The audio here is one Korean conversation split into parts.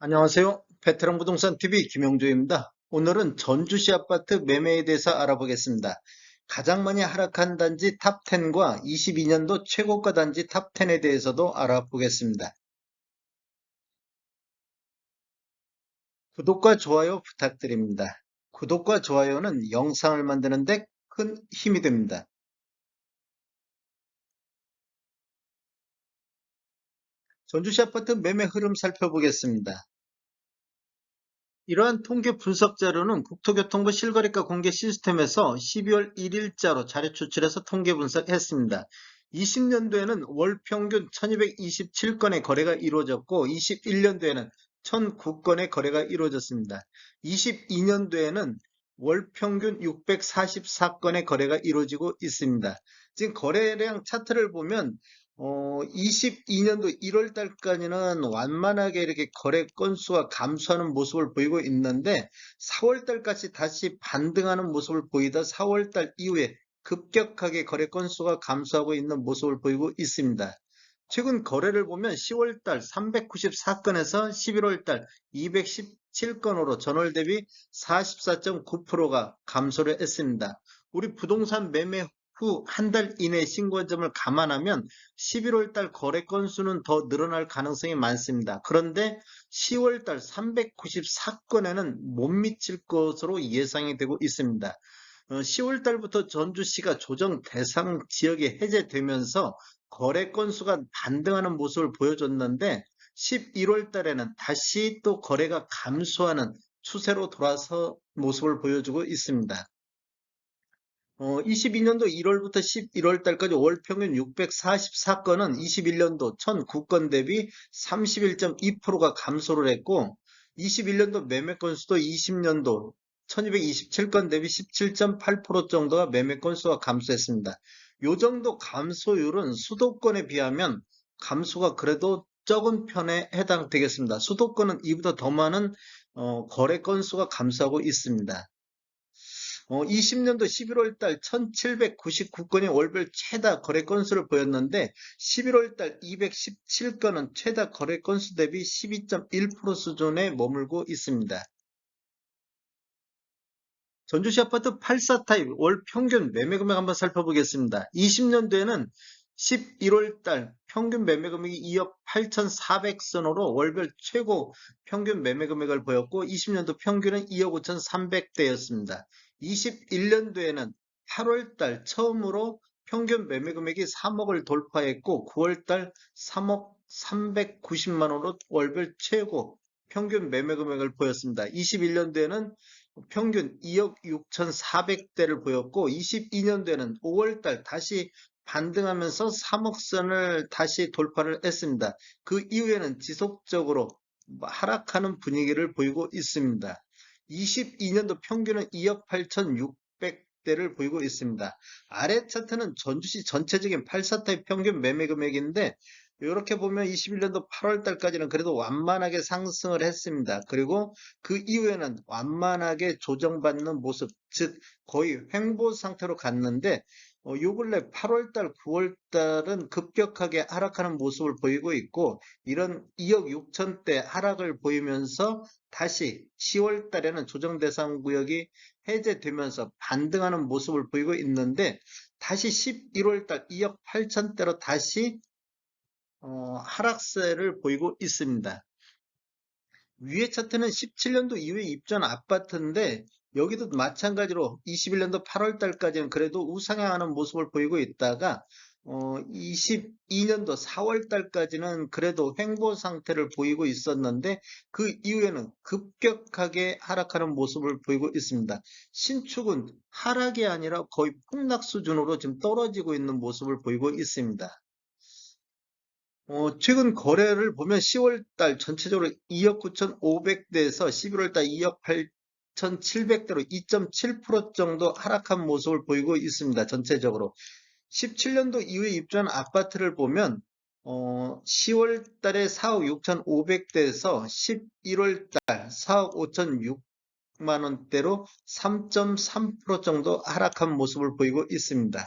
안녕하세요. 베테랑 부동산 TV 김영조입니다. 오늘은 전주시 아파트 매매에 대해서 알아보겠습니다. 가장 많이 하락한 단지 탑10과 22년도 최고가 단지 탑10에 대해서도 알아보겠습니다. 구독과 좋아요 부탁드립니다. 구독과 좋아요는 영상을 만드는데 큰 힘이 됩니다. 전주시 아파트 매매 흐름 살펴보겠습니다. 이러한 통계 분석 자료는 국토교통부 실거래가 공개 시스템에서 12월 1일자로 자료 추출해서 통계 분석했습니다. 20년도에는 월 평균 1227건의 거래가 이루어졌고 21년도에는 1009건의 거래가 이루어졌습니다. 22년도에는 월 평균 644건의 거래가 이루어지고 있습니다. 지금 거래량 차트를 보면 22년도 1월 달까지는 완만하게 이렇게 거래 건수가 감소하는 모습을 보이고 있는데 4월 달까지 다시 반등하는 모습을 보이다 4월 달 이후에 급격하게 거래 건수가 감소하고 있는 모습을 보이고 있습니다. 최근 거래를 보면 10월 달 394건에서 11월 달 217건으로 전월 대비 44.9%가 감소를 했습니다. 우리 부동산 매매 후 한 달 이내 신고점을 감안하면 11월 달 거래 건수는 더 늘어날 가능성이 많습니다. 그런데 10월 달 394건에는 못 미칠 것으로 예상이 되고 있습니다. 10월 달부터 전주시가 조정 대상 지역이 해제되면서 거래 건수가 반등하는 모습을 보여줬는데 11월 달에는 다시 또 거래가 감소하는 추세로 돌아서 모습을 보여주고 있습니다. 22년도 1월부터 11월 달까지 월 평균 644건은 21년도 1009건 대비 31.2%가 감소를 했고, 21년도 매매 건수도 20년도 1227건 대비 17.8% 정도가 매매 건수가 감소했습니다. 요 정도 감소율은 수도권에 비하면 감소가 그래도 적은 편에 해당되겠습니다. 수도권은 이보다 더 많은 거래 건수가 감소하고 있습니다. 20년도 11월 달 1799건이 월별 최다 거래 건수를 보였는데 11월 달 217건은 최다 거래 건수 대비 12.1% 수준에 머물고 있습니다. 전주시 아파트 84 타입 월 평균 매매 금액 한번 살펴보겠습니다. 20년도에는 11월 달 평균 매매 금액이 2억 8,400선으로 월별 최고 평균 매매 금액을 보였고 20년도 평균은 2억 5,300대였습니다. 21년도에는 8월 달 처음으로 평균 매매 금액이 3억을 돌파했고 9월 달 3억 390만 원으로 월별 최고 평균 매매 금액을 보였습니다. 21년도에는 평균 2억 6,400대를 보였고 22년도에는 5월달 다시 반등하면서 3억 선을 다시 돌파를 했습니다. 그 이후에는 지속적으로 하락하는 분위기를 보이고 있습니다. 22년도 평균은 2억 8,600대를 보이고 있습니다. 아래 차트는 전주시 전체적인 84타입 평균 매매 금액인데 이렇게 보면 21년도 8월 달까지는 그래도 완만하게 상승을 했습니다. 그리고 그 이후에는 완만하게 조정받는 모습, 즉 거의 횡보 상태로 갔는데 요 근래 8월 달, 9월 달은 급격하게 하락하는 모습을 보이고 있고 이런 2억 6천대 하락을 보이면서 다시 10월 달에는 조정 대상 구역이 해제되면서 반등하는 모습을 보이고 있는데 다시 11월 달 2억 8천대로 다시 하락세를 보이고 있습니다. 위에 차트는 17년도 이후에 입주한 아파트인데 여기도 마찬가지로 21년도 8월 달까지는 그래도 우상향하는 모습을 보이고 있다가 22년도 4월 달까지는 그래도 횡보 상태를 보이고 있었는데 그 이후에는 급격하게 하락하는 모습을 보이고 있습니다. 신축은 하락이 아니라 거의 폭락 수준으로 지금 떨어지고 있는 모습을 보이고 있습니다. 최근 거래를 보면 10월 달 전체적으로 2억 9,500대에서 11월 달 2억 8,700대로 2.7% 정도 하락한 모습을 보이고 있습니다. 전체적으로. 17년도 이후에 입주한 아파트를 보면 10월 달에 4억 6,500대에서 11월 달 4억 5,600만 원대로 3.3% 정도 하락한 모습을 보이고 있습니다.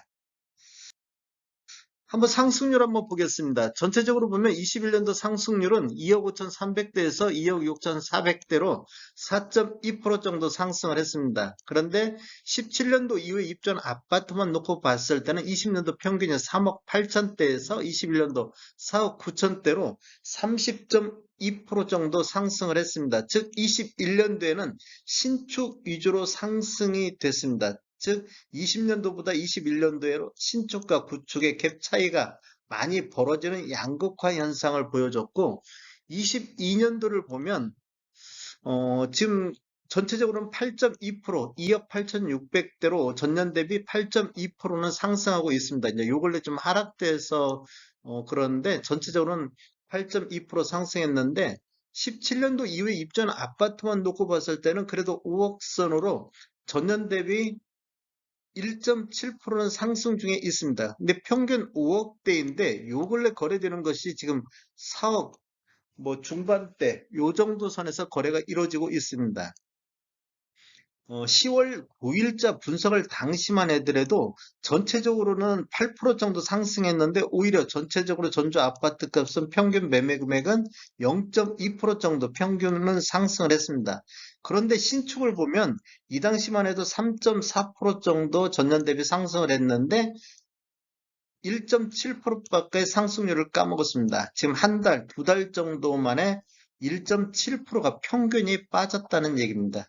한번 상승률 한번 보겠습니다. 전체적으로 보면 21년도 상승률은 2억 5,300대에서 2억 6,400대로 4.2% 정도 상승을 했습니다. 그런데 17년도 이후에 입주한 아파트만 놓고 봤을 때는 20년도 평균이 3억 8천대에서 21년도 4억 9천대로 30.2% 정도 상승을 했습니다. 즉 21년도에는 신축 위주로 상승이 됐습니다. 즉 20년도보다 21년도에 신축과 구축의 갭 차이가 많이 벌어지는 양극화 현상을 보여줬고 22년도를 보면 지금 전체적으로는 8.2%, 2억 8,600대로 전년 대비 8.2%는 상승하고 있습니다. 이제 요 근래 좀 하락돼서 그런데 전체적으로는 8.2% 상승했는데 17년도 이후에 입주한 아파트만 놓고 봤을 때는 그래도 5억 선으로 전년 대비 1.7%는 상승 중에 있습니다. 근데 평균 5억대인데 요 근래 거래되는 것이 지금 4억 뭐 중반대 요 정도 선에서 거래가 이루어지고 있습니다. 10월 9일자 분석을 당시만 해더라도 전체적으로는 8% 정도 상승했는데 오히려 전체적으로 전주 아파트 값은 평균 매매 금액은 0.2% 정도 평균은 상승을 했습니다. 그런데 신축을 보면 이 당시만 해도 3.4% 정도 전년 대비 상승을 했는데 1.7%밖에 상승률을 까먹었습니다. 지금 한 달, 두 달 정도 만에 1.7%가 평균이 빠졌다는 얘기입니다.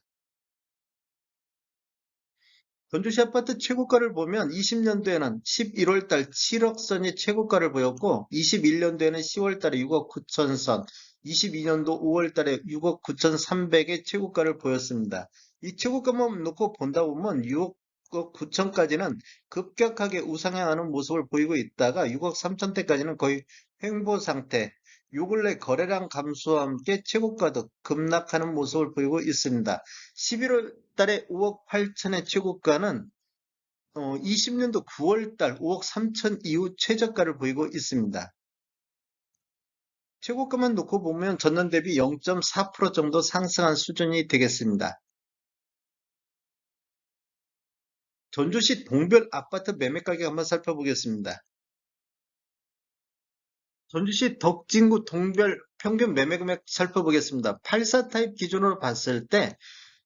전주시 아파트 최고가를 보면 20년도에는 11월 달 7억 선이 최고가를 보였고 21년도에는 10월 달에 6억 9천 선, 22년도 5월 달에 6억 9,300의 최고가를 보였습니다. 이 최고가만 놓고 본다 보면 6억 9천까지는 급격하게 우상향하는 모습을 보이고 있다가 6억 3천대까지는 거의 횡보 상태, 요 근래 거래량 감소와 함께 최고가도 급락하는 모습을 보이고 있습니다. 11월 달에 5억 8천의 최고가는 20년도 9월 달 5억 3천 이후 최저가를 보이고 있습니다. 최고가만 놓고 보면 전년 대비 0.4% 정도 상승한 수준이 되겠습니다. 전주시 동별 아파트 매매 가격 한번 살펴보겠습니다. 전주시 덕진구 동별 평균 매매 금액 살펴보겠습니다. 84 타입 기준으로 봤을 때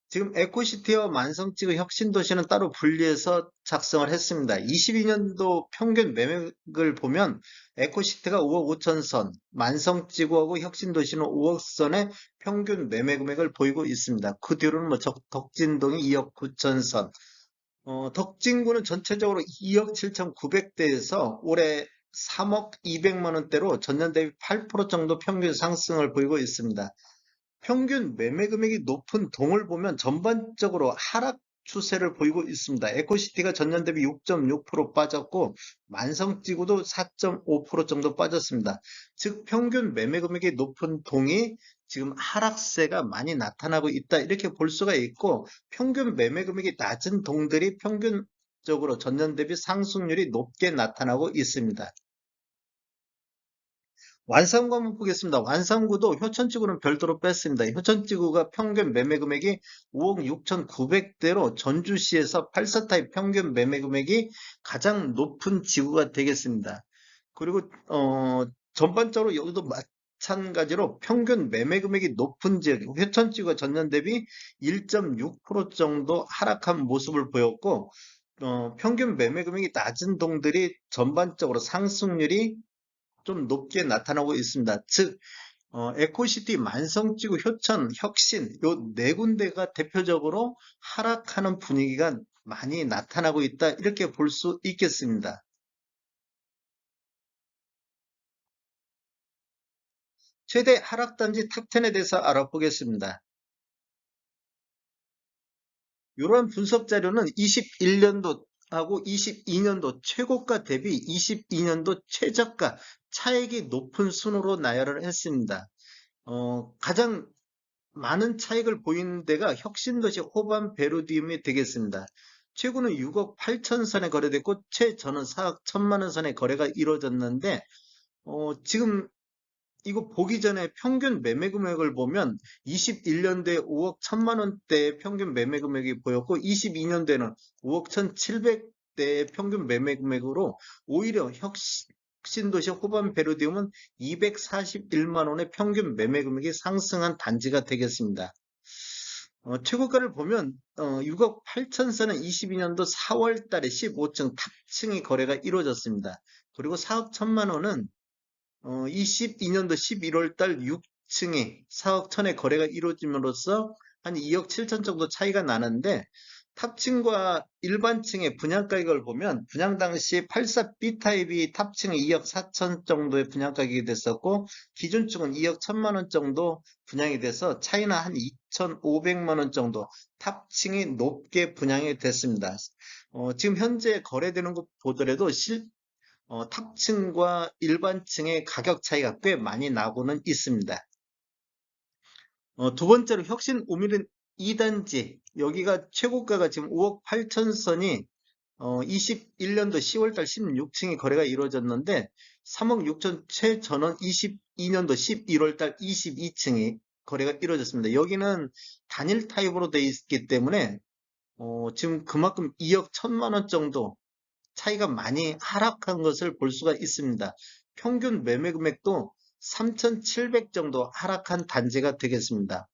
지금 에코시티와 만성지구 혁신도시는 따로 분리해서 작성을 했습니다. 22년도 평균 매매액을 보면 에코시티가 5억 5천 선, 만성지구하고 혁신도시는 5억 선의 평균 매매 금액을 보이고 있습니다. 그 뒤로는 뭐 덕진동이 2억 9천 선, 덕진구는 전체적으로 2억 7,900대에서 올해 3억 200만 원대로 전년 대비 8% 정도 평균 상승을 보이고 있습니다. 평균 매매 금액이 높은 동을 보면 전반적으로 하락 추세를 보이고 있습니다. 에코시티가 전년 대비 6.6% 빠졌고 만성지구도 4.5% 정도 빠졌습니다. 즉 평균 매매 금액이 높은 동이 지금 하락세가 많이 나타나고 있다 이렇게 볼 수가 있고 평균 매매 금액이 낮은 동들이 평균적으로 전년 대비 상승률이 높게 나타나고 있습니다. 완성구 한번 보겠습니다. 완성구도 효천지구는 별도로 뺐습니다. 효천지구가 평균 매매 금액이 5억 6,900대로 전주시에서 84타입 평균 매매 금액이 가장 높은 지구가 되겠습니다. 그리고 전반적으로 여기도 마찬가지로 평균 매매 금액이 높은 지역, 효천지구가 전년 대비 1.6% 정도 하락한 모습을 보였고 평균 매매 금액이 낮은 동들이 전반적으로 상승률이 좀 높게 나타나고 있습니다. 즉, 에코시티, 만성지구, 효천, 혁신 요 네 군데가 대표적으로 하락하는 분위기가 많이 나타나고 있다 이렇게 볼 수 있겠습니다. 최대 하락단지 탑10에 대해서 알아보겠습니다. 이러한 분석 자료는 21년도하고 22년도 최고가 대비 22년도 최저가 차익이 높은 순으로 나열을 했습니다. 가장 많은 차익을 보이는 데가 혁신도시 호반 베르디움이 되겠습니다. 최고는 6억 8천 선에 거래됐고 최저는 4억 1천만 원 선에 거래가 이루어졌는데 지금 이거 보기 전에 평균 매매 금액을 보면 21년도에 5억 1천만 원대의 평균 매매 금액이 보였고 22년도에는 5억 1,700대의 평균 매매 금액으로 오히려 혁신도시 호반 베르디움은 241만 원의 평균 매매 금액이 상승한 단지가 되겠습니다. 최고가를 보면 6억 8천선은 22년도 4월 달에 15층 탑층이 거래가 이루어졌습니다. 그리고 4억 1천만 원은 22년도 11월 달 6층에 4억 1천에 거래가 이루어짐으로써 한 2억 7천 정도 차이가 나는데 탑층과 일반층의 분양 가격을 보면 분양 당시 84B 타입이 탑층이 2억 4천 정도의 분양 가격이 됐었고 기준층은 2억 1천만 원 정도 분양이 돼서 차이는 한 2,500만 원 정도 탑층이 높게 분양이 됐습니다. 지금 현재 거래되는 것 보더라도 탑층과 일반층의 가격 차이가 꽤 많이 나고는 있습니다. 두 번째로 혁신 우미른 2단지 여기가 최고가가 지금 5억 8천 선이 21년도 10월달 16층이 거래가 이루어졌는데 3억 6천 최전원 22년도 11월달 22층이 거래가 이루어졌습니다. 여기는 단일 타입으로 되어 있기 때문에 지금 그만큼 2억 1천만 원 정도 차이가 많이 하락한 것을 볼 수가 있습니다. 평균 매매 금액도 3,700 정도 하락한 단지가 되겠습니다.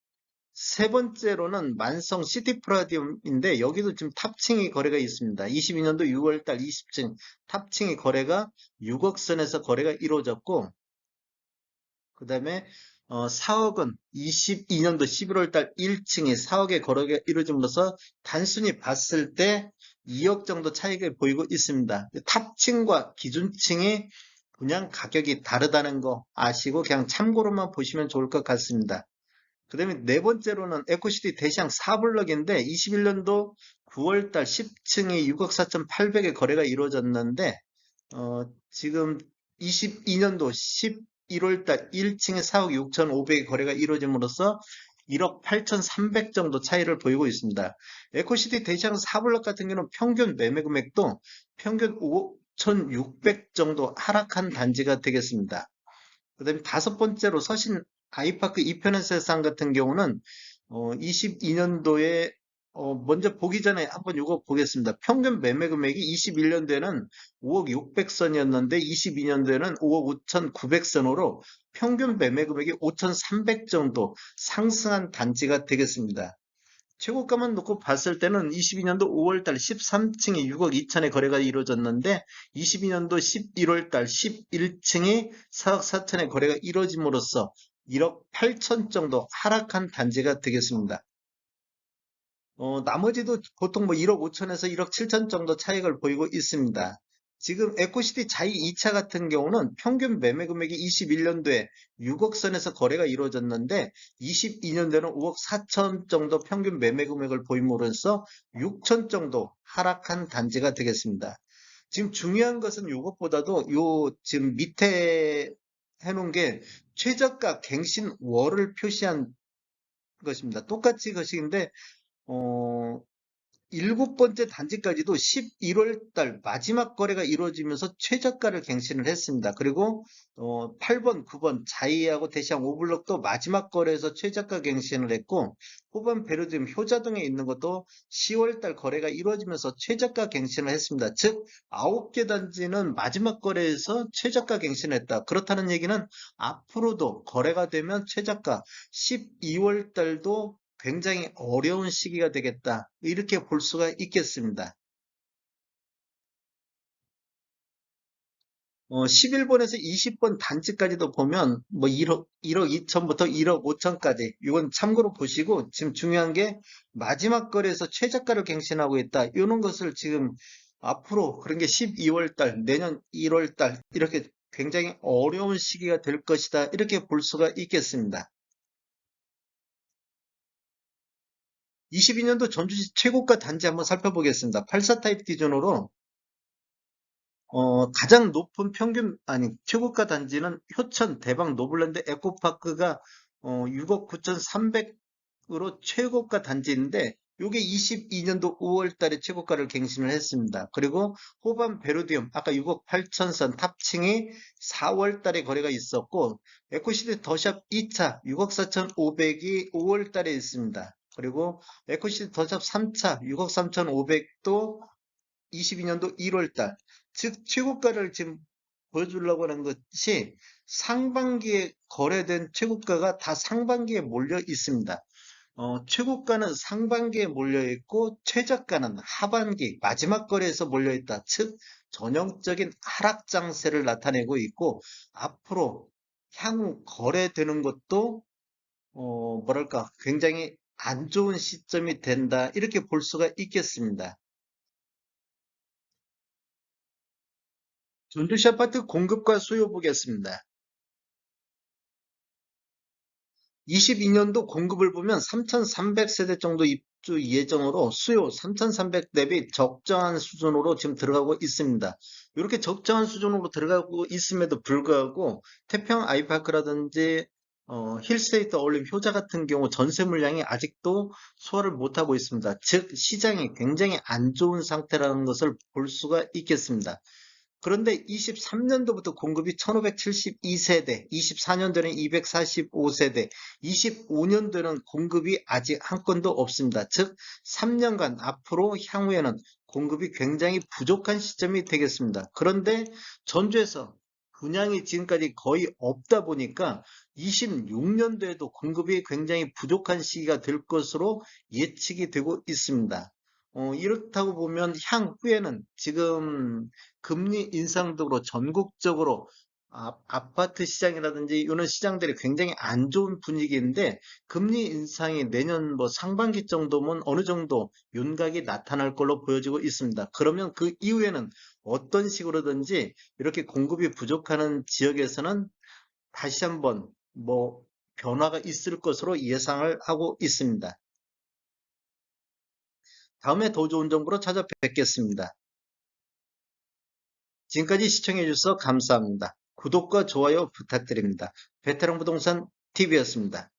세 번째로는 만성 시티프라디움인데 여기도 지금 탑층이 거래가 있습니다. 22년도 6월달 20층 탑층이 거래가 6억 선에서 거래가 이루어졌고 그 다음에 4억은 22년도 11월달 1층에 4억의 거래가 이루어짐으로써 단순히 봤을 때 2억 정도 차이가 보이고 있습니다. 탑층과 기준층의 분양 가격이 다르다는 거 아시고 그냥 참고로만 보시면 좋을 것 같습니다. 그 다음에 네 번째로는 에코시티 대시양 4블럭인데 21년도 9월달 10층이 6억 4,800에 거래가 이루어졌는데 지금 22년도 11월달 1층에 4억 6,500에 거래가 이루어짐으로써 1억 8,300 정도 차이를 보이고 있습니다. 에코시티 대시양 4블럭 같은 경우는 평균 매매 금액도 평균 5,600 정도 하락한 단지가 되겠습니다. 그 다음에 다섯 번째로 서신 아이파크 이편한 세상 같은 경우는 22년도에 먼저 보기 전에 한번 이거 보겠습니다. 평균 매매 금액이 21년도에는 5억 600선이었는데 22년도에는 5억 5,900선으로 평균 매매 금액이 5,300 정도 상승한 단지가 되겠습니다. 최고가만 놓고 봤을 때는 22년도 5월달 13층이 6억 2천에 거래가 이루어졌는데 22년도 11월달 11층이 4억 4천에 거래가 이루어짐으로써 1억 8천 정도 하락한 단지가 되겠습니다. 나머지도 보통 뭐 1억 5천에서 1억 7천 정도 차익을 보이고 있습니다. 지금 에코시티 자이 2차 같은 경우는 평균 매매 금액이 21년도에 6억 선에서 거래가 이루어졌는데 22년도에는 5억 4천 정도 평균 매매 금액을 보임으로써 6천 정도 하락한 단지가 되겠습니다. 지금 중요한 것은 이것보다도 요 지금 밑에 해놓은 게 최저가 갱신월을 표시한 것입니다. 똑같이 것인데 어, 일곱 번째 단지까지도 11월 달 마지막 거래가 이루어지면서 최저가를 갱신을 했습니다. 그리고 8번, 9번 자이하고 대시양 오블럭도 마지막 거래에서 최저가 갱신을 했고 후반 베르디움 효자동에 있는 것도 10월 달 거래가 이루어지면서 최저가 갱신을 했습니다. 즉 9개 단지는 마지막 거래에서 최저가 갱신을 했다. 그렇다는 얘기는 앞으로도 거래가 되면 최저가 12월 달도 굉장히 어려운 시기가 되겠다. 이렇게 볼 수가 있겠습니다. 11번에서 20번 단지까지도 보면 뭐 1억 2천부터 1억 5천까지 이건 참고로 보시고 지금 중요한 게 마지막 거래에서 최저가를 갱신하고 있다. 이런 것을 지금 앞으로 그런 게 12월 달, 내년 1월 달 이렇게 굉장히 어려운 시기가 될 것이다. 이렇게 볼 수가 있겠습니다. 22년도 전주시 최고가 단지 한번 살펴보겠습니다. 84 타입 기준으로 가장 높은 평균, 아니, 최고가 단지는 효천 대박 노블랜드 에코파크가 6억 9,300으로 최고가 단지인데, 요게 22년도 5월 달에 최고가를 갱신을 했습니다. 그리고 호반 베르디움, 아까 6억 8천선 탑층이 4월 달에 거래가 있었고, 에코시티 더샵 2차 6억 4,500이 5월 달에 있습니다. 그리고 에코시티 더샵 3차 6억 3,500도 22년도 1월 달, 즉 최고가를 지금 보여주려고 하는 것이 상반기에 거래된 최고가가 다 상반기에 몰려 있습니다. 최고가는 상반기에 몰려 있고 최저가는 하반기 마지막 거래에서 몰려 있다. 즉 전형적인 하락 장세를 나타내고 있고 앞으로 향후 거래되는 것도 뭐랄까 굉장히 안 좋은 시점이 된다. 이렇게 볼 수가 있겠습니다. 전주시 아파트 공급과 수요 보겠습니다. 22년도 공급을 보면 3,300세대 정도 입주 예정으로 수요 3,300 대비 적정한 수준으로 지금 들어가고 있습니다. 이렇게 적정한 수준으로 들어가고 있음에도 불구하고 태평 아이파크라든지 힐스테이트 어울림 효자 같은 경우 전세 물량이 아직도 소화를 못하고 있습니다. 즉 시장이 굉장히 안 좋은 상태라는 것을 볼 수가 있겠습니다. 그런데 23년도부터 공급이 1572세대, 24년도는 245세대, 25년도는 공급이 아직 한 건도 없습니다. 즉, 3년간 앞으로 향후에는 공급이 굉장히 부족한 시점이 되겠습니다. 그런데 전주에서 분양이 지금까지 거의 없다 보니까 26년도에도 공급이 굉장히 부족한 시기가 될 것으로 예측이 되고 있습니다. 이렇다고 보면 향후에는 지금 금리 인상으로 전국적으로 아파트 시장이라든지 이런 시장들이 굉장히 안 좋은 분위기인데 금리 인상이 내년 뭐 상반기 정도면 어느 정도 윤곽이 나타날 걸로 보여지고 있습니다. 그러면 그 이후에는 어떤 식으로든지 이렇게 공급이 부족한 지역에서는 다시 한번 뭐 변화가 있을 것으로 예상을 하고 있습니다. 다음에 더 좋은 정보로 찾아뵙겠습니다. 지금까지 시청해 주셔서 감사합니다. 구독과 좋아요 부탁드립니다. 베테랑 부동산 TV였습니다.